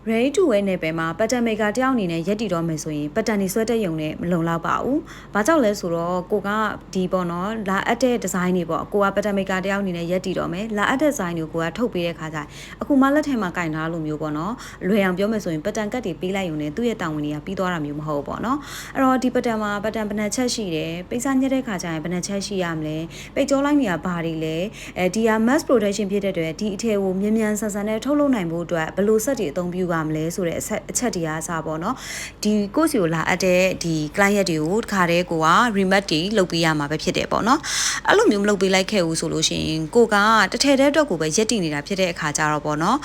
ready to wear နဲ့ပဲမှာ pattern maker တယောက်အနေနဲ့ရက်တည်တော့မယ်ဆိုရင် pattern တွေဆွဲတက်ရုံနဲ့မလုံလောက်ပါဘူး။ဘာကြောင့်လဲဆိုတော့ကိုကဒီပေါ့နော်လာအပ်တဲ့ design တွေပေါ့ကိုက pattern maker တယောက်အနေနဲ့ရက်တည်တော့မယ်။လာအပ်တဲ့ design တွေကိုကထုတ်ပေးတဲ့ခါကျရင်အခုမှလက်ထက်မှာကင်ထားလို့မျိုးပေါ့နော်။လွယ်အောင်ပြောမယ်ဆိုရင် pattern ကတ်တွေပေးလိုက်ရုံနဲ့သူ့ရဲ့တာဝန်တွေကပြီးသွားတာမျိုးမဟုတ်ဘူးပေါ့နော်။အဲ့တော့ဒီ pattern မှာ pattern ဘယ်နှချက်ရှိတယ်။ပိတ်စညက်တဲ့ခါကျရင်ဘယ်နှချက်ရှိရမလဲ။ပိတ်ကြောလိုက်နေတာဘာတွေလဲ။ဒီက mass production ဖြစ်တဲ့အတွက်ဒီအထည်ကိုမြန်မြန်ဆန်ဆန်နဲ့ထုတ်လုပ်နိုင်ဖို့အတွက်ဘယ်လို set တွေအသုံးပြုရမလဲဆိုတဲ့အချက်တရားအစားပေါ့နော်ဒီ course ကိုလာအပ်တဲ့ဒီ client တွေကိုတခါတည်းကိုက remote တွေလုပ်ပေးရမှာပဲဖြစ်တယ်ပေါ့နော်အဲ့လိုမျိုးမလုပ်ပေးလိုက်ခဲ့ဘူးဆိုလို့ရှိရင်ကိုကတထည်တဲ့အတွက်ကိုပဲရက်တည်နေတာဖြစ်တဲ့အခါကြတော့ပေါ့နော်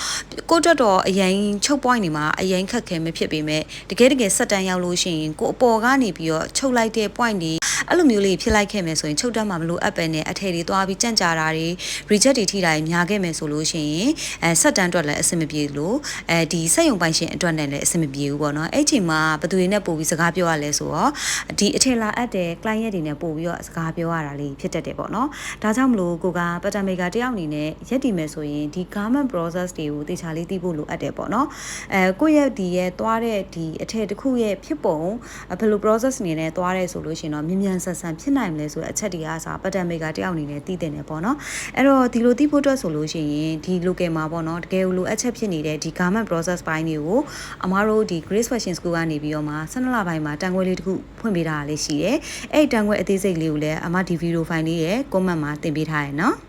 ကိုတက်တော့အရင်ချုပ် point တွေမှာအရင်ခက်ခဲမဖြစ်ပေမဲ့တကယ်စက်တန်းရောက်လို့ရှိရင်ကိုအပေါ်ကနေပြီးတော့ချုပ်လိုက်တဲ့ point တွေအဲ့လိုမျိုးလေးဖြစ်လိုက်ခဲ့မယ်ဆိုရင်ချုပ်တတ်မှာမလို့အပ်ပဲနဲ့အထည်တွေသွားပြီးကြန့်ကြာတာတွေ reject တွေထိတာတွေများခဲ့မယ်ဆိုလို့ရှိရင်ဆက်တန်းအတွက်လည်းအဆင်မပြေလို့ဒီစက်ရုံပိုင်ရှင်အတွက်နဲ့လည်းအဆင်မပြေဘူးပေါ့နော်အဲ့ချိန်မှာဘယ်သူတွေနဲ့ပို့ပြီးစကားပြောရလဲဆိုတော့ဒီအထည်လာအပ်တဲ့ client တွေနဲ့ပို့ပြီးတော့စကားပြောရတာလေးဖြစ်တတ်တယ်ပေါ့နော်ဒါကြောင့်မလို့ကိုက pattern maker တယောက်အနေနဲ့ရက်တည်မယ်ဆိုရင်ဒီ garment process တွေကိုတေချာလေးသိဖို့လိုအပ်တယ်ပေါ့နော်ကိုယ့်ရဲ့ဒီရဲ့သွားတဲ့ဒီအထည်တစ်ခုရဲ့ဖြစ်ပုံဘယ်လို process အနေနဲ့သွားရဲဆိုလို့ရှိရင်တော့မြန်မြန်ဆန်ဆန်ဖြစ်နိုင်မလဲဆိုတဲ့အချက်တွေအားစား pattern maker တယောက်အနေနဲ့သိတင်တယ်ပေါ့နော်အဲ့တော့ဒီလိုသိဖို့အတွက်ဆိုလို့ရှိရင်ဒီ local မှာပေါ့နော်တကယ်လိုအပ်ချက်ဖြစ်နေတဲ့ဒီ garment process ပိုင်းတွေကိုအမားတို့ဒီ Grace Fashion School ကနေပြီးတော့မှ12လပိုင်းမှာတန်ခွဲလေးတစ်ခုဖွင့်ပေးထားတာလေးရှိတယ်အဲ့တန်ခွဲအသေးစိတ်လေးကိုလည်းအမဒီ video file လေးရဲ့ comment မှာတင်ပေးထားရယ်နော်